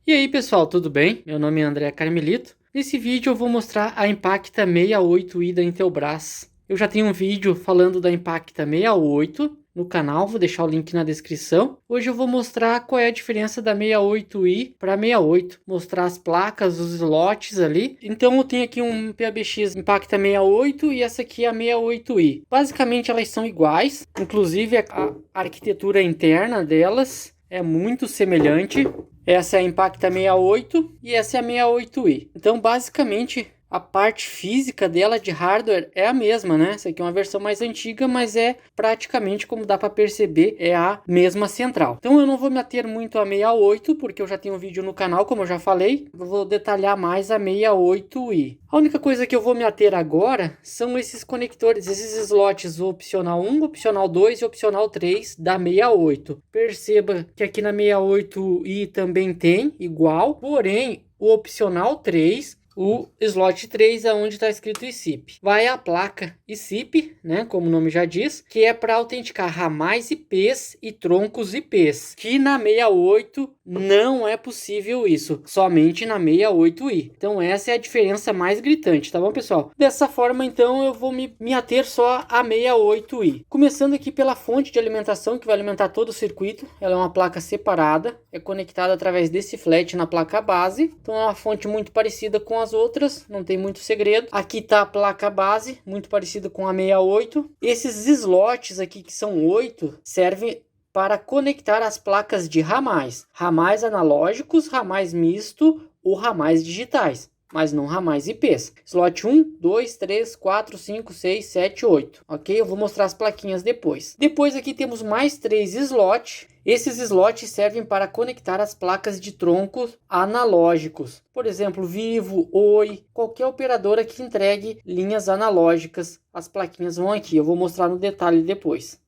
E aí pessoal, tudo bem? Meu nome é André Carmelito. Nesse vídeo eu vou mostrar a Impacta 68i da Intelbras. Eu já tenho um vídeo falando da Impacta 68 no canal, vou deixar o link na descrição. Hoje eu vou mostrar qual é a diferença da 68i para 68, mostrar as placas, os slots ali. Então eu tenho aqui um PABX Impacta 68 e essa aqui é a 68i. Basicamente elas são iguais, inclusive a arquitetura interna delas é muito semelhante. Essa é a Impacta 68 e essa é a 68i. Então, basicamente, a parte física dela de hardware é a mesma, né? Essa aqui é uma versão mais antiga, mas é praticamente, como dá para perceber, é a mesma central. Então, eu não vou me ater muito a 68, porque eu já tenho um vídeo no canal, como eu já falei. Eu vou detalhar mais a 68i. A única coisa que eu vou me ater agora são esses conectores, esses slots, o opcional 1, opcional 2 e opcional 3 da 68. Perceba que aqui na 68i também tem igual, porém o opcional 3, o slot 3 é onde está escrito ICIP. Vai a placa ICIP, né, como o nome já diz, que é para autenticar ramais IPs e troncos IPs, que na 68 não é possível isso, somente na 68i. Então essa é a diferença mais gritante, tá bom, pessoal? Dessa forma, então, eu vou me ater só a 68i. Começando aqui pela fonte de alimentação, que vai alimentar todo o circuito. Ela é uma placa separada, é conectada através desse flat na placa base. Então é uma fonte muito parecida com as outras, não tem muito segredo. Aqui está a placa base, muito parecida com a 68. Esses slots aqui, que são 8, servem para conectar as placas de ramais. Ramais analógicos, ramais misto ou ramais digitais, mas não ramais IPs. Slot 1, 2, 3, 4, 5, 6, 7, 8. Ok? Eu vou mostrar as plaquinhas depois. Depois aqui temos mais 3 slots. Esses slots servem para conectar as placas de troncos analógicos. Por exemplo, Vivo, Oi, qualquer operadora que entregue linhas analógicas. As plaquinhas vão aqui. Eu vou mostrar no detalhe depois.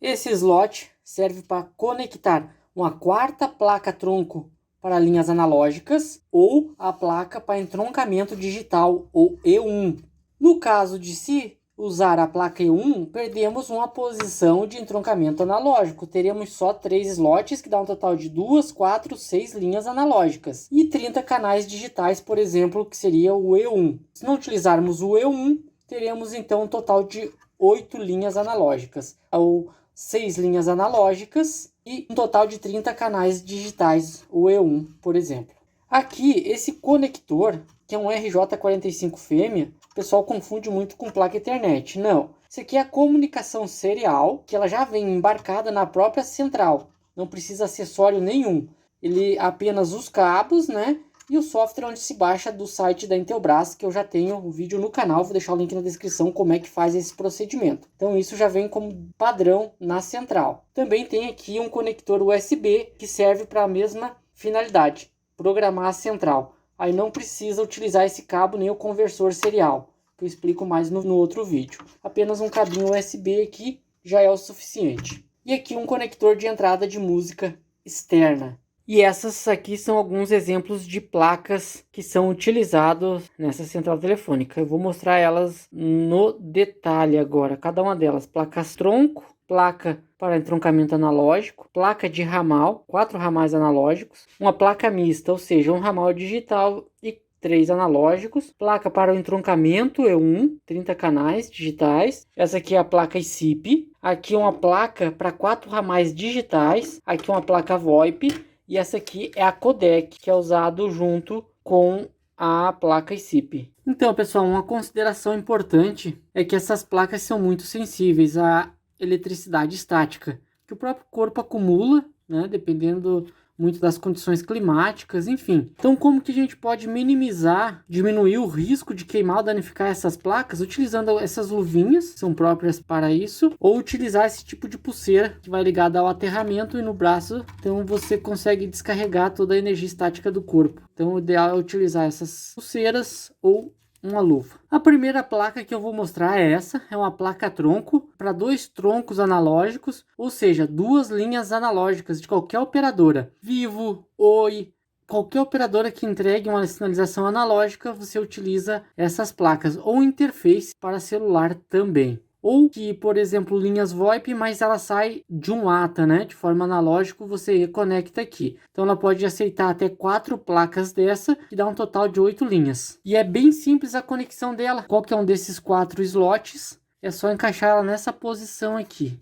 Esse slot serve para conectar uma quarta placa tronco para linhas analógicas ou a placa para entroncamento digital, ou E1. No caso de se usar a placa E1, perdemos uma posição de entroncamento analógico. Teremos só 3 slots, que dá um total de 2, 4, 6 linhas analógicas. E 30 canais digitais, por exemplo, que seria o E1. Se não utilizarmos o E1, teremos então um total de 8 linhas analógicas, ou 6 linhas analógicas e um total de 30 canais digitais, o E1, por exemplo. Aqui, esse conector, que é um RJ45 fêmea, o pessoal confunde muito com placa Ethernet. Não, isso aqui é a comunicação serial, que ela já vem embarcada na própria central. Não precisa acessório nenhum. Ele apenas os cabos, né? E o software onde se baixa do site da Intelbras, que eu já tenho um vídeo no canal, vou deixar o link na descrição como é que faz esse procedimento. Então isso já vem como padrão na central. Também tem aqui um conector USB que serve para a mesma finalidade, programar a central. Aí não precisa utilizar esse cabo nem o conversor serial, que eu explico mais no outro vídeo. Apenas um cabinho USB aqui já é o suficiente. E aqui um conector de entrada de música externa. E essas aqui são alguns exemplos de placas que são utilizadas nessa central telefônica. Eu vou mostrar elas no detalhe agora, cada uma delas. Placas tronco, placa para entroncamento analógico, placa de ramal, 4 ramais analógicos, uma placa mista, ou seja, um ramal digital e 3 analógicos, placa para o entroncamento E1, 30 canais digitais. Essa aqui é a placa ICIP. Aqui uma placa para 4 ramais digitais. Aqui uma placa VoIP. E essa aqui é a codec, que é usado junto com a placa ICIP. Então, pessoal, uma consideração importante é que essas placas são muito sensíveis à eletricidade estática, que o próprio corpo acumula, né, dependendo muito das condições climáticas, enfim. Então, como que a gente pode minimizar, diminuir o risco de queimar ou danificar essas placas? Utilizando essas luvinhas, são próprias para isso, ou utilizar esse tipo de pulseira que vai ligada ao aterramento e no braço, então você consegue descarregar toda a energia estática do corpo. Então, o ideal é utilizar essas pulseiras ou uma luva. A primeira placa que eu vou mostrar é essa, é uma placa tronco para 2 troncos analógicos, ou seja, 2 linhas analógicas de qualquer operadora. Vivo, Oi, qualquer operadora que entregue uma sinalização analógica, você utiliza essas placas, ou interface para celular também. Ou que, por exemplo, linhas VoIP, mas ela sai de um ATA, né? De forma analógica, você conecta aqui. Então ela pode aceitar até 4 placas dessa, que dá um total de 8 linhas. E é bem simples a conexão dela. Qualquer um desses 4 slots, é só encaixar ela nessa posição aqui.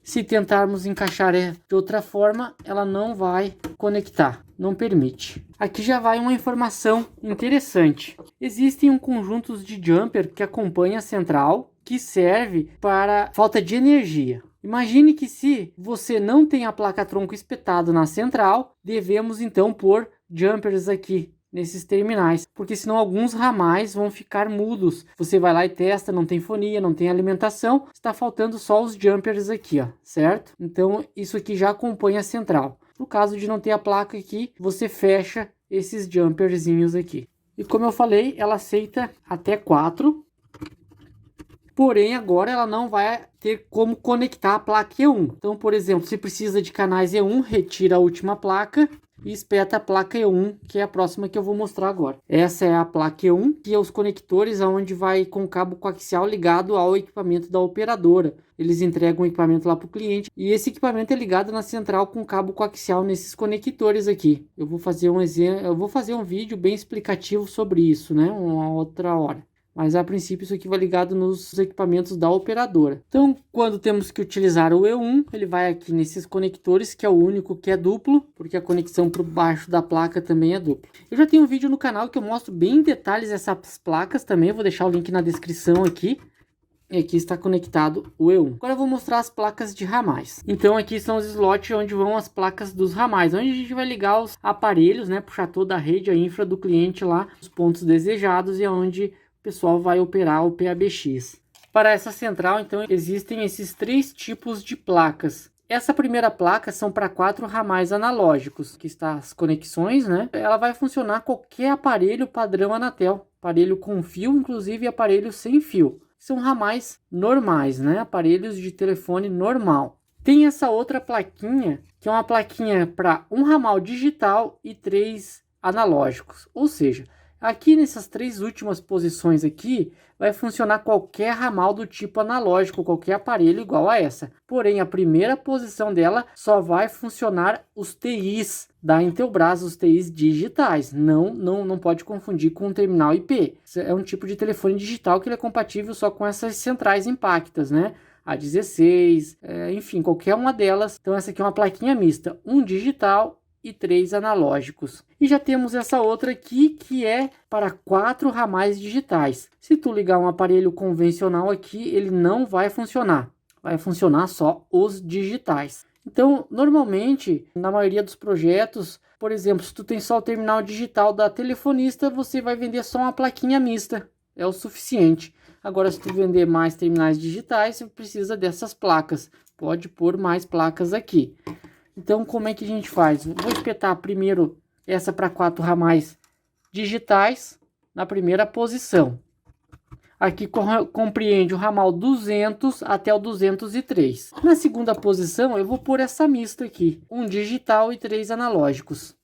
Se tentarmos encaixar de outra forma, ela não vai conectar, não permite. Aqui já vai uma informação interessante. Existem um conjunto de jumper que acompanha a central, que serve para falta de energia. Imagine que se você não tem a placa-tronco espetado na central, devemos então pôr jumpers aqui nesses terminais, porque senão alguns ramais vão ficar mudos. Você vai lá e testa, não tem fonia, não tem alimentação, está faltando só os jumpers aqui, ó, certo? Então isso aqui já acompanha a central. No caso de não ter a placa aqui, você fecha esses jumperzinhos aqui. E como eu falei, ela aceita até 4. Porém, agora ela não vai ter como conectar a placa E1. Então, por exemplo, se precisa de canais E1, retira a última placa e espeta a placa E1, que é a próxima que eu vou mostrar agora. Essa é a placa E1, que é os conectores onde vai com cabo coaxial ligado ao equipamento da operadora. Eles entregam o equipamento lá para o cliente e esse equipamento é ligado na central com cabo coaxial nesses conectores aqui. Eu vou fazer um exemplo, eu vou fazer um vídeo bem explicativo sobre isso, né? Uma outra hora. Mas a princípio isso aqui vai ligado nos equipamentos da operadora. Então, quando temos que utilizar o E1, ele vai aqui nesses conectores, que é o único que é duplo, porque a conexão por baixo da placa também é dupla. Eu já tenho um vídeo no canal que eu mostro bem em detalhes essas placas também, eu vou deixar o link na descrição aqui. E aqui está conectado o E1. Agora eu vou mostrar as placas de ramais. Então aqui são os slots onde vão as placas dos ramais, onde a gente vai ligar os aparelhos, né, puxar toda a rede, a infra do cliente lá, os pontos desejados e onde o pessoal vai operar o PABX. Para essa central, então, existem esses 3 tipos de placas. Essa primeira placa são para 4 ramais analógicos, que está as conexões, né? Ela vai funcionar qualquer aparelho padrão Anatel, aparelho com fio, inclusive aparelho sem fio. São ramais normais, né? Aparelhos de telefone normal. Tem essa outra plaquinha, que é uma plaquinha para um ramal digital e 3 analógicos, ou seja, aqui nessas 3 últimas posições aqui, vai funcionar qualquer ramal do tipo analógico, qualquer aparelho igual a essa. Porém, a primeira posição dela só vai funcionar os TIs da Intelbras, os TIs digitais. Não pode confundir com o terminal IP. É um tipo de telefone digital que ele é compatível só com essas centrais impactas, né? A 16, enfim, qualquer uma delas. Então essa aqui é uma plaquinha mista, um digital e 3 analógicos. E já temos essa outra aqui que é para 4 ramais digitais. Se tu ligar um aparelho convencional aqui, ele não vai funcionar. Vai funcionar só os digitais. Então, normalmente, na maioria dos projetos, por exemplo, se tu tem só o terminal digital da telefonista, você vai vender só uma plaquinha mista. É o suficiente. Agora, se tu vender mais terminais digitais, você precisa dessas placas. Pode pôr mais placas aqui. Então, como é que a gente faz? Vou espetar primeiro essa para 4 ramais digitais na primeira posição. Aqui compreende o ramal 200 até o 203. Na segunda posição, eu vou pôr essa mista aqui, um digital e 3 analógicos.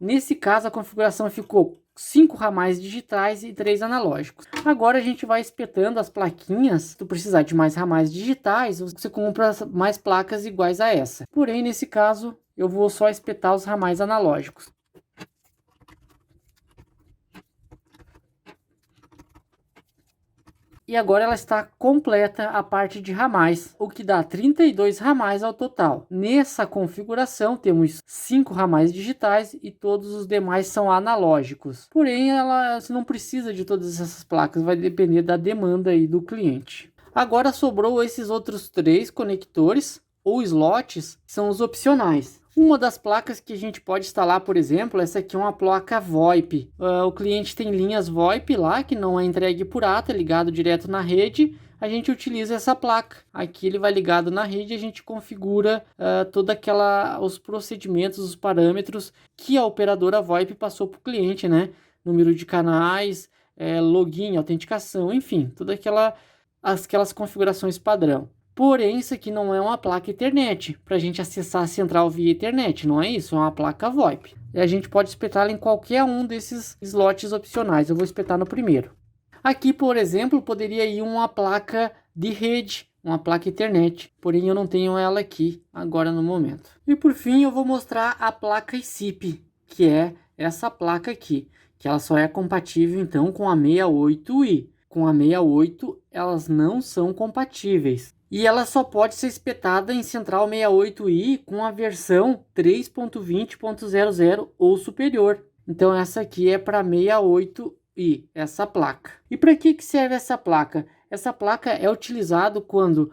Nesse caso, a configuração ficou 5 ramais digitais e 3 analógicos. Agora a gente vai espetando as plaquinhas. Se tu precisar de mais ramais digitais, você compra mais placas iguais a essa. Porém, nesse caso, eu vou só espetar os ramais analógicos. E agora ela está completa a parte de ramais, o que dá 32 ramais ao total. Nessa configuração temos 5 ramais digitais e todos os demais são analógicos. Porém, você não precisa de todas essas placas, vai depender da demanda aí do cliente. Agora sobrou esses outros 3 conectores ou slots, que são os opcionais. Uma das placas que a gente pode instalar, por exemplo, essa aqui é uma placa VoIP. O cliente tem linhas VoIP lá, que não é entregue por ATA, é ligado direto na rede. A gente utiliza essa placa. Aqui ele vai ligado na rede e a gente configura os procedimentos, os parâmetros que a operadora VoIP passou para o cliente, né? Número de canais, login, autenticação, enfim, todas aquelas configurações padrão. Porém, isso aqui não é uma placa Ethernet, para a gente acessar a central via Ethernet, não é isso, é uma placa VoIP. E a gente pode espetá-la em qualquer um desses slots opcionais, eu vou espetar no primeiro. Aqui, por exemplo, poderia ir uma placa de rede, uma placa Ethernet, porém eu não tenho ela aqui agora no momento. E por fim eu vou mostrar a placa ICIP, que é essa placa aqui, que ela só é compatível então com a 68i. Com a 68 elas não são compatíveis. E ela só pode ser espetada em central 68i com a versão 3.20.00 ou superior. Então essa aqui é para 68i, essa placa. E para que serve essa placa? Essa placa é utilizada quando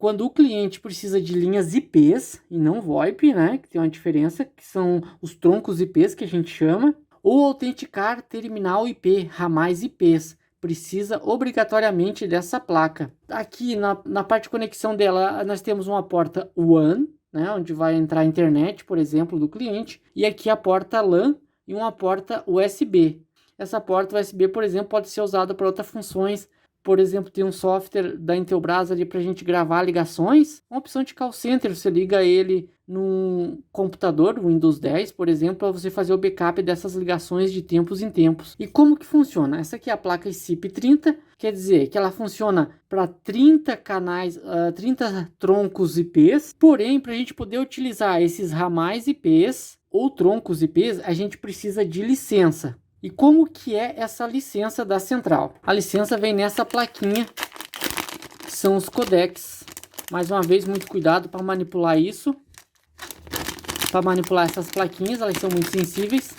o cliente precisa de linhas IPs e não VoIP, né? Que tem uma diferença, que são os troncos IPs que a gente chama, ou autenticar terminal IP, ramais IPs. Precisa obrigatoriamente dessa placa. Aqui na parte de conexão dela, nós temos uma porta WAN, né, onde vai entrar a internet, por exemplo, do cliente, e aqui a porta LAN e uma porta USB. Essa porta USB, por exemplo, pode ser usada para outras funções. Por exemplo, tem um software da Intelbras ali para a gente gravar ligações. Uma opção de call center, você liga ele num computador, Windows 10, por exemplo, para você fazer o backup dessas ligações de tempos em tempos. E como que funciona? Essa aqui é a placa ICIP30, quer dizer que ela funciona para 30 canais, 30 troncos IPs. Porém, para a gente poder utilizar esses ramais IPs ou troncos IPs, a gente precisa de licença. E como que é essa licença da central? A licença vem nessa plaquinha, que são os codecs. Mais uma vez, muito cuidado para manipular isso. Para manipular essas plaquinhas, elas são muito sensíveis.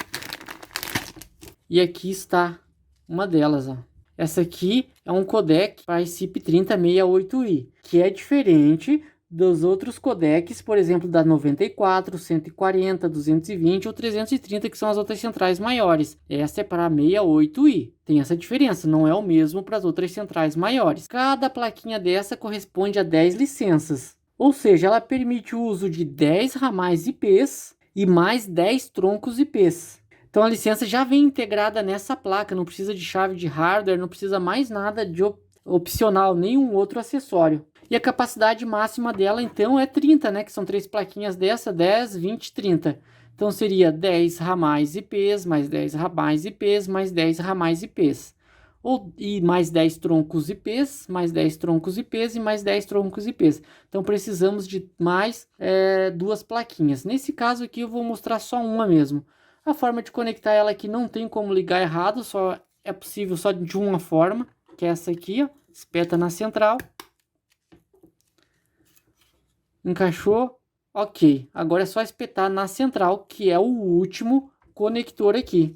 E aqui está uma delas, ó. Essa aqui é um codec para ICIP3068i, que é diferente dos outros codecs, por exemplo, da 94, 140, 220 ou 330, que são as outras centrais maiores. Essa é para 68i. Tem essa diferença, não é o mesmo para as outras centrais maiores. Cada plaquinha dessa corresponde a 10 licenças. Ou seja, ela permite o uso de 10 ramais IPs e mais 10 troncos IPs. Então a licença já vem integrada nessa placa, não precisa de chave de hardware, não precisa mais nada de opcional, nenhum outro acessório. E a capacidade máxima dela, então, é 30, né? Que são 3 plaquinhas dessa, 10, 20, 30. Então, seria 10 ramais IPs, mais 10 ramais IPs, mais 10 ramais IPs. E mais 10 troncos IPs, mais 10 troncos IPs e mais 10 troncos IPs. Então, precisamos de mais 2 plaquinhas. Nesse caso aqui, eu vou mostrar só uma mesmo. A forma de conectar ela aqui não tem como ligar errado, só é possível só de uma forma, que é essa aqui, ó. Espeta na central. Encaixou? Ok. Agora é só espetar na central, que é o último conector aqui.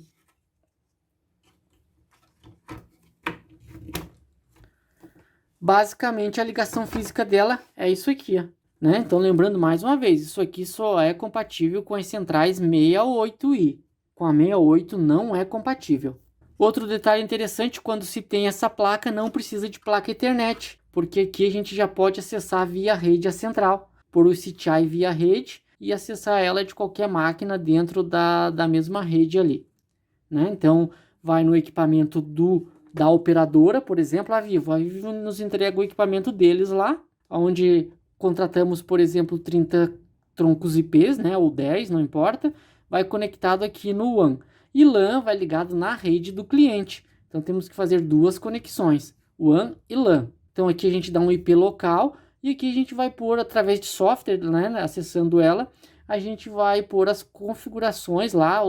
Basicamente, a ligação física dela é isso aqui, ó, né? Então, lembrando mais uma vez, isso aqui só é compatível com as centrais 68i. Com a 68 não é compatível. Outro detalhe interessante, quando se tem essa placa, não precisa de placa Ethernet, porque aqui a gente já pode acessar via rede a central, por o CTI via rede e acessar ela de qualquer máquina dentro da mesma rede ali, né? Então, vai no equipamento da operadora, por exemplo, a Vivo. A Vivo nos entrega o equipamento deles lá, onde contratamos, por exemplo, 30 troncos IPs, né, ou 10, não importa, vai conectado aqui no WAN. E LAN vai ligado na rede do cliente. Então, temos que fazer 2 conexões, WAN e LAN. Então, aqui a gente dá um IP local e aqui a gente vai pôr, através de software, né, acessando ela, a gente vai pôr as configurações lá,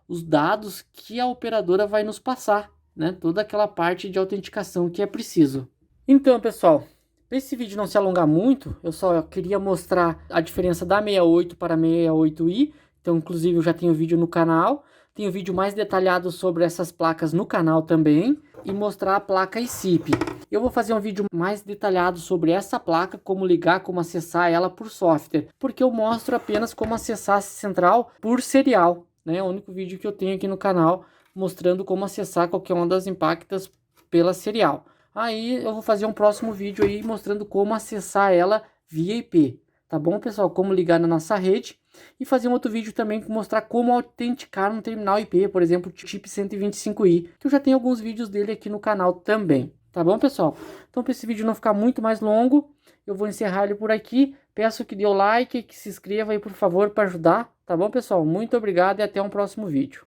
os dados que a operadora vai nos passar, né, toda aquela parte de autenticação que é preciso. Então, pessoal, para esse vídeo não se alongar muito, eu só queria mostrar a diferença da 68 para a 68i. Então, inclusive, eu já tenho vídeo no canal. Tenho vídeo mais detalhado sobre essas placas no canal também. E mostrar a placa ICIP. Eu vou fazer um vídeo mais detalhado sobre essa placa, como ligar, como acessar ela por software. Porque eu mostro apenas como acessar a central por serial, né? É o único vídeo que eu tenho aqui no canal mostrando como acessar qualquer uma das Impactas pela serial. Aí eu vou fazer um próximo vídeo aí mostrando como acessar ela via IP. Tá bom, pessoal? Como ligar na nossa rede. E fazer um outro vídeo também para mostrar como autenticar um terminal IP, por exemplo, chip 125i, que eu já tenho alguns vídeos dele aqui no canal também. Tá bom, pessoal? Então, para esse vídeo não ficar muito mais longo, eu vou encerrar ele por aqui. Peço que dê o like, que se inscreva aí, por favor, para ajudar. Tá bom, pessoal? Muito obrigado e até um próximo vídeo.